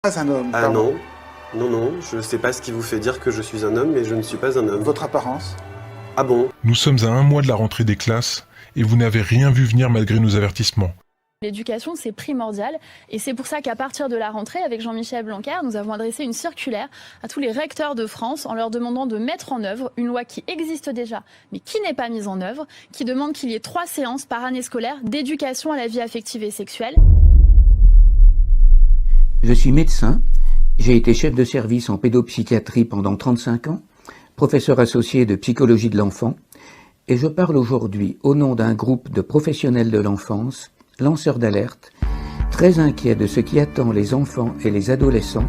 Pas un homme. Ah pardon. non, je ne sais pas ce qui vous fait dire que je suis un homme, mais je ne suis pas un homme. Votre apparence. Ah bon? Nous sommes à 1 mois de la rentrée des classes et vous n'avez rien vu venir malgré nos avertissements. L'éducation, c'est primordial et c'est pour ça qu'à partir de la rentrée, avec Jean-Michel Blanquer, nous avons adressé une circulaire à tous les recteurs de France en leur demandant de mettre en œuvre une loi qui existe déjà, mais qui n'est pas mise en œuvre, qui demande qu'il y ait 3 séances par année scolaire d'éducation à la vie affective et sexuelle. Je suis médecin, j'ai été chef de service en pédopsychiatrie pendant 35 ans, professeur associé de psychologie de l'enfant, et je parle aujourd'hui au nom d'un groupe de professionnels de l'enfance, lanceurs d'alerte, très inquiets de ce qui attend les enfants et les adolescents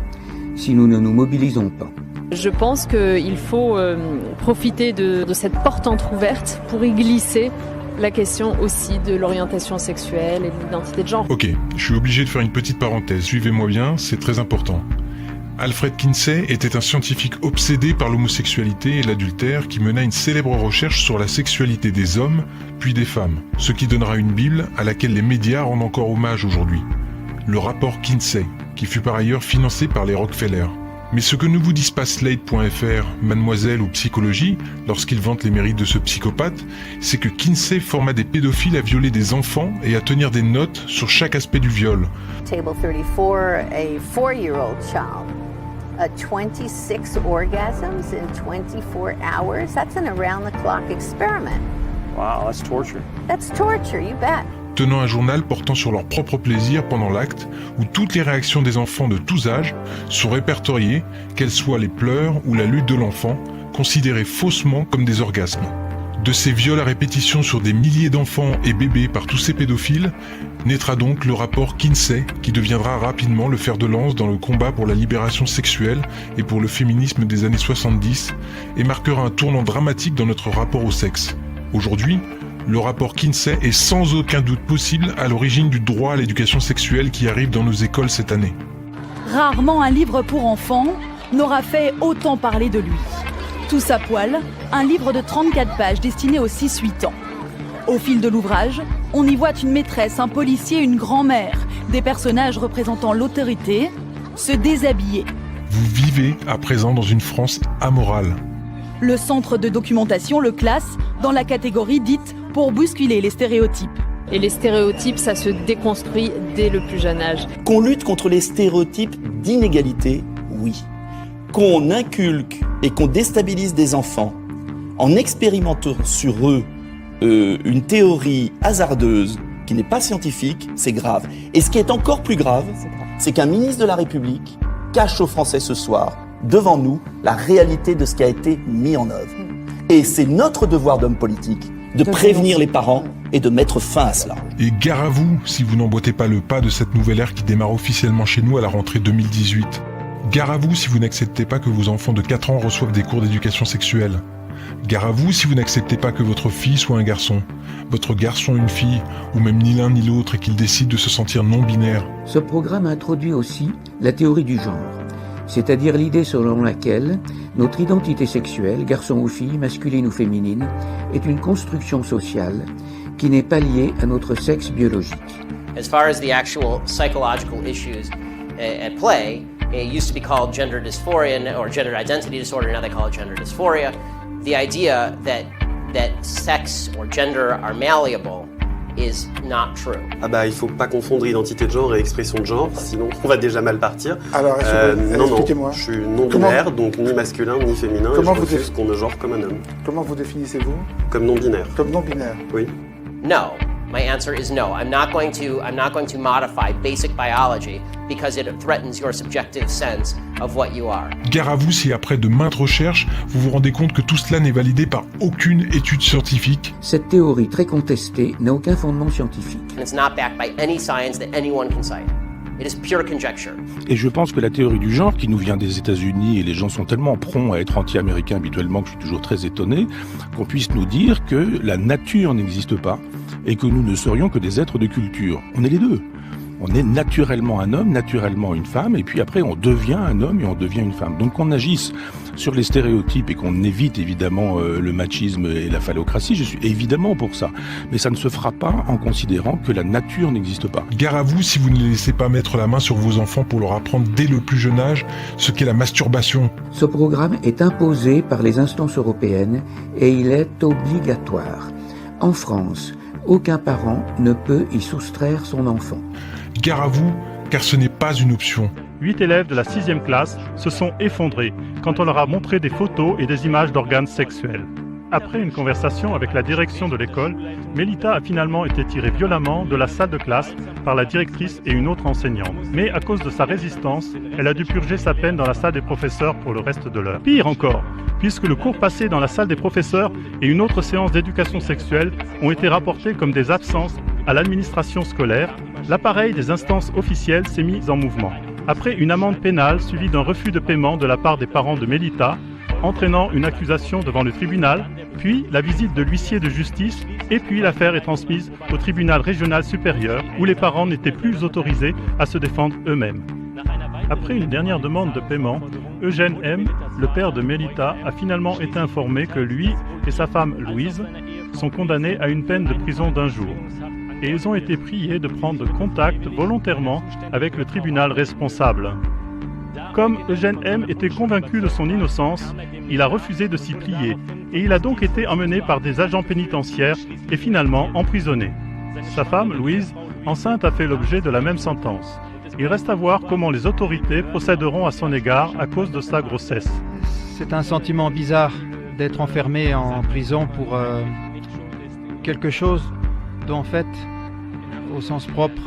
si nous ne nous mobilisons pas. Je pense qu'il faut profiter de cette porte entrouverte pour y glisser la question aussi de l'orientation sexuelle et de l'identité de genre. Ok, je suis obligé de faire une petite parenthèse, suivez-moi bien, c'est très important. Alfred Kinsey était un scientifique obsédé par l'homosexualité et l'adultère qui mena une célèbre recherche sur la sexualité des hommes, puis des femmes, ce qui donnera une Bible à laquelle les médias rendent encore hommage aujourd'hui. Le rapport Kinsey, qui fut par ailleurs financé par les Rockefeller. Mais ce que ne vous disent pas Slate.fr, Mademoiselle ou Psychologie, lorsqu'ils vantent les mérites de ce psychopathe, c'est que Kinsey forma des pédophiles à violer des enfants et à tenir des notes sur chaque aspect du viol. Table 34, a 4-year-old child. 26 orgasms in 24 hours. That's an around-the-clock experiment. Wow, that's torture. That's torture, you bet. Tenant un journal portant sur leur propre plaisir pendant l'acte, où toutes les réactions des enfants de tous âges sont répertoriées, qu'elles soient les pleurs ou la lutte de l'enfant, considérées faussement comme des orgasmes. De ces viols à répétition sur des milliers d'enfants et bébés par tous ces pédophiles, naîtra donc le rapport Kinsey, qui deviendra rapidement le fer de lance dans le combat pour la libération sexuelle et pour le féminisme des années 70, et marquera un tournant dramatique dans notre rapport au sexe. Aujourd'hui, le rapport Kinsey est sans aucun doute possible à l'origine du droit à l'éducation sexuelle qui arrive dans nos écoles cette année. Rarement un livre pour enfants n'aura fait autant parler de lui. Tous à poil, un livre de 34 pages destiné aux 6-8 ans. Au fil de l'ouvrage, on y voit une maîtresse, un policier, une grand-mère, des personnages représentant l'autorité, se déshabiller. Vous vivez à présent dans une France amorale. Le centre de documentation le classe dans la catégorie dite pour bousculer les stéréotypes. Et les stéréotypes, ça se déconstruit dès le plus jeune âge. Qu'on lutte contre les stéréotypes d'inégalité, oui. Qu'on inculque et qu'on déstabilise des enfants en expérimentant sur eux une théorie hasardeuse qui n'est pas scientifique, c'est grave. Et ce qui est encore plus grave, c'est qu'un ministre de la République cache aux Français ce soir, devant nous, la réalité de ce qui a été mis en œuvre. Et c'est notre devoir d'homme politique de prévenir les parents et de mettre fin à cela. Et gare à vous si vous n'emboîtez pas le pas de cette nouvelle ère qui démarre officiellement chez nous à la rentrée 2018. Gare à vous si vous n'acceptez pas que vos enfants de 4 ans reçoivent des cours d'éducation sexuelle. Gare à vous si vous n'acceptez pas que votre fille soit un garçon, votre garçon une fille, ou même ni l'un ni l'autre et qu'il décide de se sentir non-binaire. Ce programme introduit aussi la théorie du genre, c'est-à-dire l'idée selon laquelle notre identité sexuelle, garçon ou fille, masculine ou féminine, est une construction sociale qui n'est pas liée à notre sexe biologique. As far as the actual psychological issues at play, it used to be called gender dysphoria or gender identity disorder, now they call it gender dysphoria. The idea that sex or gender are malleable is not true. Ah bah il faut pas confondre identité de genre et expression de genre, sinon on va déjà mal partir. Alors, non, expliquez-moi. Je suis non-binaire, donc ni masculin ni féminin, Comment et je vous refuse qu'on me genre comme un homme. Comment vous définissez-vous? Comme non-binaire. Comme non-binaire. Oui. No. My answer is no. I'm not going to modify basic biology because it threatens your subjective sense of what you are. Gare à vous si après de maintes recherches, vous vous rendez compte que tout cela n'est validé par aucune étude scientifique. Cette théorie très contestée n'a aucun fondement scientifique. And it's not backed by any science that anyone can cite. It is pure conjecture. Et je pense que la théorie du genre, qui nous vient des États-Unis, et les gens sont tellement prompts à être anti-américains habituellement que je suis toujours très étonné, qu'on puisse nous dire que la nature n'existe pas et que nous ne serions que des êtres de culture. On est les deux. On est naturellement un homme, naturellement une femme, et puis après on devient un homme et on devient une femme. Donc qu'on agisse sur les stéréotypes et qu'on évite évidemment le machisme et la phallocratie, je suis évidemment pour ça. Mais ça ne se fera pas en considérant que la nature n'existe pas. Gare à vous si vous ne les laissez pas mettre la main sur vos enfants pour leur apprendre dès le plus jeune âge ce qu'est la masturbation. Ce programme est imposé par les instances européennes et il est obligatoire. En France, aucun parent ne peut y soustraire son enfant. Gare à vous, car ce n'est pas une option. 8 élèves de la 6e classe se sont effondrés quand on leur a montré des photos et des images d'organes sexuels. Après une conversation avec la direction de l'école, Mélita a finalement été tirée violemment de la salle de classe par la directrice et une autre enseignante. Mais à cause de sa résistance, elle a dû purger sa peine dans la salle des professeurs pour le reste de l'heure. Pire encore, puisque le cours passé dans la salle des professeurs et une autre séance d'éducation sexuelle ont été rapportés comme des absences à l'administration scolaire, l'appareil des instances officielles s'est mis en mouvement. Après une amende pénale suivie d'un refus de paiement de la part des parents de Mélita, entraînant une accusation devant le tribunal, puis la visite de l'huissier de justice, et puis l'affaire est transmise au tribunal régional supérieur, où les parents n'étaient plus autorisés à se défendre eux-mêmes. Après une dernière demande de paiement, Eugène M., le père de Mélita, a finalement été informé que lui et sa femme Louise sont condamnés à une peine de prison d'1 jour. Et ils ont été priés de prendre contact volontairement avec le tribunal responsable. Comme Eugène M. était convaincu de son innocence, il a refusé de s'y plier et il a donc été emmené par des agents pénitentiaires et finalement emprisonné. Sa femme, Louise, enceinte, a fait l'objet de la même sentence. Il reste à voir comment les autorités procéderont à son égard à cause de sa grossesse. C'est un sentiment bizarre d'être enfermé en prison pour quelque chose dont, en fait, au sens propre,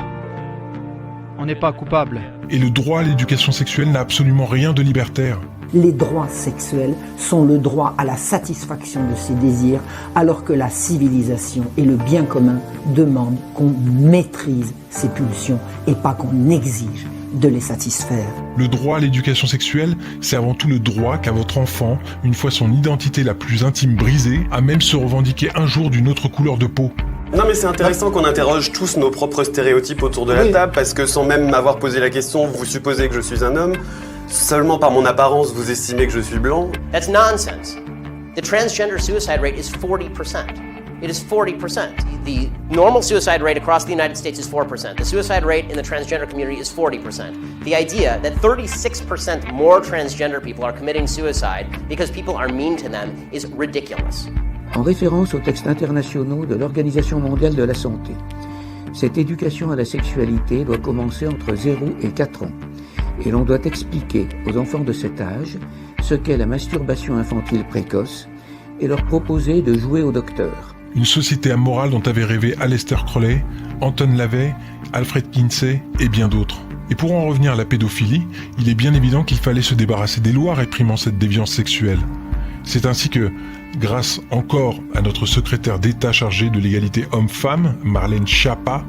on n'est pas coupable. Et le droit à l'éducation sexuelle n'a absolument rien de libertaire. Les droits sexuels sont le droit à la satisfaction de ses désirs, alors que la civilisation et le bien commun demandent qu'on maîtrise ses pulsions et pas qu'on exige de les satisfaire. Le droit à l'éducation sexuelle, c'est avant tout le droit qu'a votre enfant, une fois son identité la plus intime brisée, à même se revendiquer un jour d'une autre couleur de peau. Non mais c'est intéressant qu'on interroge tous nos propres stéréotypes autour de la table, parce que sans même m'avoir posé la question, vous supposez que je suis un homme, seulement par mon apparence, vous estimez que je suis blanc. That's nonsense. The transgender suicide rate is 40%. It is 40%. The normal suicide rate across the United States is 4%. The suicide rate in the transgender community is 40%. The idea that 36% more transgender people are committing suicide because people are mean to them is ridiculous. En référence aux textes internationaux de l'Organisation mondiale de la santé, cette éducation à la sexualité doit commencer entre 0 et 4 ans. Et l'on doit expliquer aux enfants de cet âge ce qu'est la masturbation infantile précoce et leur proposer de jouer au docteur. Une société amorale dont avaient rêvé Aleister Crowley, Anton LaVey, Alfred Kinsey et bien d'autres. Et pour en revenir à la pédophilie, il est bien évident qu'il fallait se débarrasser des lois réprimant cette déviance sexuelle. C'est ainsi que, grâce encore à notre secrétaire d'État chargée de l'égalité homme-femme, Marlène Schiappa,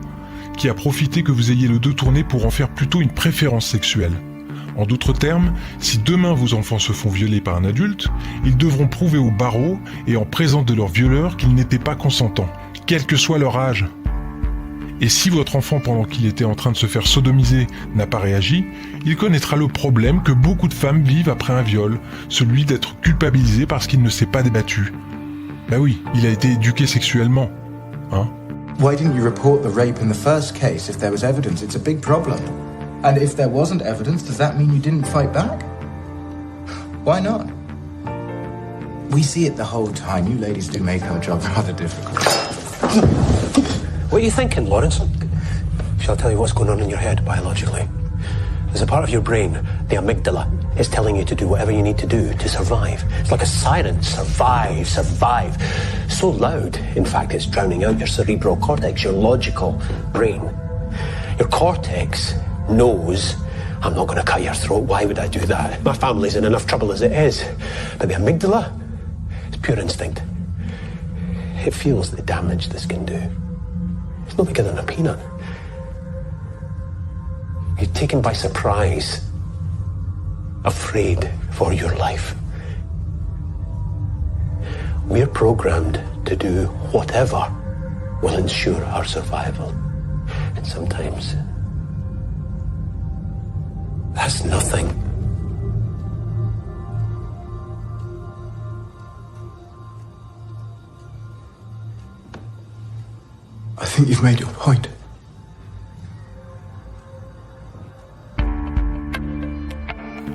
qui a profité que vous ayez le dos tourné pour en faire plutôt une préférence sexuelle. En d'autres termes, si demain vos enfants se font violer par un adulte, ils devront prouver au barreau et en présence de leur violeur qu'ils n'étaient pas consentants, quel que soit leur âge. Et si votre enfant, pendant qu'il était en train de se faire sodomiser, n'a pas réagi, il connaîtra le problème que beaucoup de femmes vivent après un viol, celui d'être culpabilisé parce qu'il ne s'est pas débattu. Bah oui, il a été éduqué sexuellement, hein. Why didn't you report the rape in the first case if there was evidence? It's a big problem. And if there wasn't evidence, does that mean you didn't fight back? Why not? We see it the whole time. You ladies do make our job rather difficult. What are you thinking, Lawrence? Shall I tell you what's going on in your head biologically? There's a part of your brain, the amygdala, is telling you to do whatever you need to do to survive. It's like a siren. Survive, survive. So loud, in fact, it's drowning out your cerebral cortex, your logical brain. Your cortex knows, I'm not going to cut your throat. Why would I do that? My family's in enough trouble as it is. But the amygdala, it's pure instinct. It feels the damage this can do. It's no bigger than a peanut. You're taken by surprise, afraid for your life. We're programmed to do whatever will ensure our survival. And sometimes That's nothing. I think you've made your point.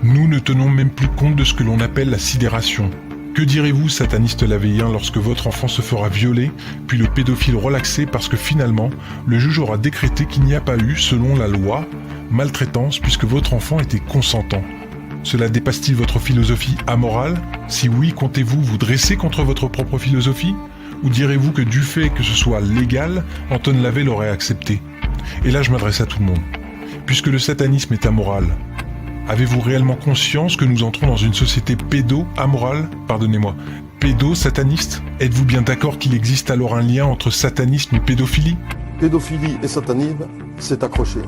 Nous ne tenons même plus compte de ce que l'on appelle la sidération. Que direz-vous, sataniste lavéien, lorsque votre enfant se fera violer, puis le pédophile relaxé parce que finalement, le juge aura décrété qu'il n'y a pas eu, selon la loi, maltraitance puisque votre enfant était consentant? Cela dépasse-t-il votre philosophie amorale? Si oui, comptez-vous vous dresser contre votre propre philosophie? Ou direz-vous que du fait que ce soit légal, Anton Lavey l'aurait accepté? Et là je m'adresse à tout le monde. Puisque le satanisme est amoral, avez-vous réellement conscience que nous entrons dans une société pédo-amorale? Pardonnez-moi, pédo-sataniste? Êtes-vous bien d'accord qu'il existe alors un lien entre satanisme et pédophilie? Pédophilie et satanisme, c'est accroché.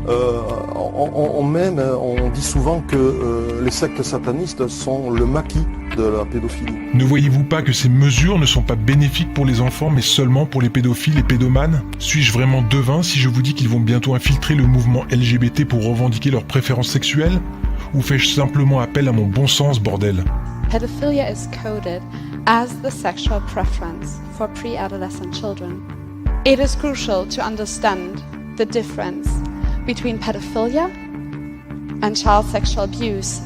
On dit souvent que les sectes satanistes sont le maquis de la pédophilie. Ne voyez-vous pas que ces mesures ne sont pas bénéfiques pour les enfants, mais seulement pour les pédophiles et pédomanes? Suis-je vraiment devin si je vous dis qu'ils vont bientôt infiltrer le mouvement LGBT pour revendiquer leurs préférences sexuelles? Ou fais-je simplement appel à mon bon sens, bordel? Pedophilia is coded as the sexual preference for pre-adolescent children. It is crucial to understand the difference between pedophilia and child sexual abuse,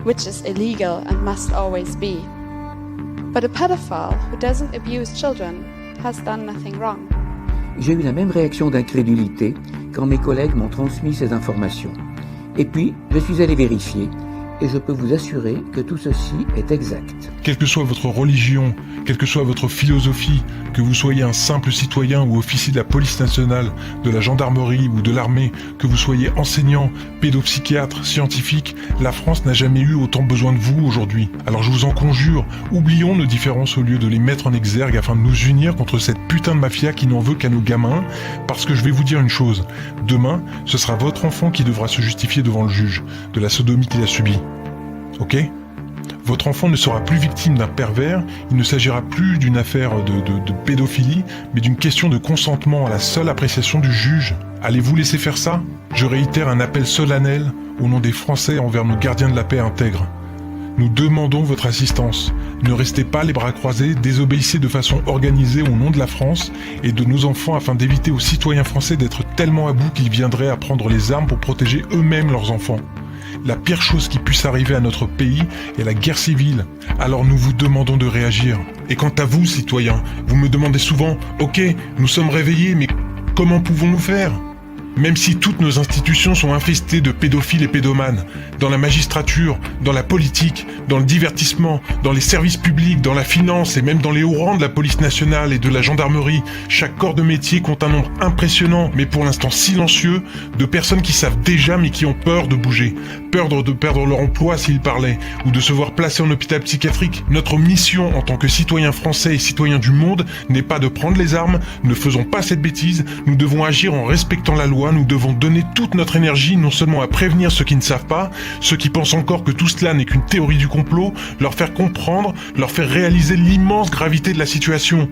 which is illegal and must always be. But a pedophile who doesn't abuse children has done nothing wrong. J'ai eu la même réaction d'incrédulité quand mes collègues m'ont transmis ces informations. Et puis, je suis allé vérifier, et je peux vous assurer que tout ceci est exact. Quelle que soit votre religion, quelle que soit votre philosophie, que vous soyez un simple citoyen ou officier de la police nationale, de la gendarmerie ou de l'armée, que vous soyez enseignant, pédopsychiatre, scientifique, la France n'a jamais eu autant besoin de vous aujourd'hui. Alors je vous en conjure, oublions nos différences au lieu de les mettre en exergue afin de nous unir contre cette putain de mafia qui n'en veut qu'à nos gamins, parce que je vais vous dire une chose, demain, ce sera votre enfant qui devra se justifier devant le juge de la sodomie qu'il a subie. Ok ? Votre enfant ne sera plus victime d'un pervers, il ne s'agira plus d'une affaire de pédophilie, mais d'une question de consentement à la seule appréciation du juge. Allez-vous laisser faire ça? Je réitère un appel solennel au nom des Français envers nos gardiens de la paix intègres. Nous demandons votre assistance. Ne restez pas les bras croisés, désobéissez de façon organisée au nom de la France et de nos enfants afin d'éviter aux citoyens français d'être tellement à bout qu'ils viendraient à prendre les armes pour protéger eux-mêmes leurs enfants. La pire chose qui puisse arriver à notre pays est la guerre civile. Alors nous vous demandons de réagir. Et quant à vous, citoyens, vous me demandez souvent « Ok, nous sommes réveillés, mais comment pouvons-nous faire ?» Même si toutes nos institutions sont infestées de pédophiles et pédomanes, dans la magistrature, dans la politique, dans le divertissement, dans les services publics, dans la finance et même dans les hauts rangs de la police nationale et de la gendarmerie, chaque corps de métier compte un nombre impressionnant, mais pour l'instant silencieux, de personnes qui savent déjà mais qui ont peur de bouger, peur de perdre leur emploi s'ils parlaient, ou de se voir placés en hôpital psychiatrique. Notre mission en tant que citoyens français et citoyens du monde n'est pas de prendre les armes, ne faisons pas cette bêtise, nous devons agir en respectant la loi. Nous devons donner toute notre énergie non seulement à prévenir ceux qui ne savent pas, ceux qui pensent encore que tout cela n'est qu'une théorie du complot, leur faire comprendre, leur faire réaliser l'immense gravité de la situation.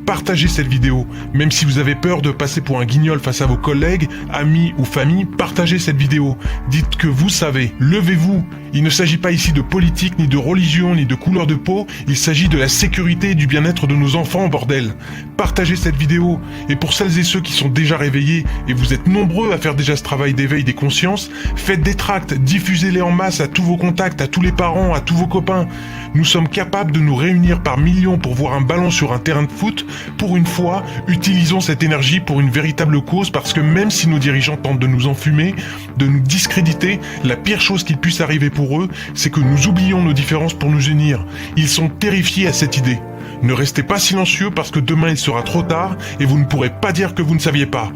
Partagez cette vidéo, même si vous avez peur de passer pour un guignol face à vos collègues, amis ou famille, partagez cette vidéo. Dites que vous savez, levez-vous. Il ne s'agit pas ici de politique, ni de religion, ni de couleur de peau, il s'agit de la sécurité et du bien-être de nos enfants, bordel. Partagez cette vidéo, et pour celles et ceux qui sont déjà réveillés, et vous êtes nombreux à faire déjà ce travail d'éveil des consciences, faites des tracts, diffusez-les en masse à tous vos contacts, à tous les parents, à tous vos copains. Nous sommes capables de nous réunir par millions pour voir un ballon sur un terrain de foot. Pour une fois, utilisons cette énergie pour une véritable cause, parce que même si nos dirigeants tentent de nous enfumer, de nous discréditer, la pire chose qu'il puisse arriver pour eux, c'est que nous oublions nos différences pour nous unir. Ils sont terrifiés à cette idée. Ne restez pas silencieux parce que demain il sera trop tard et vous ne pourrez pas dire que vous ne saviez pas.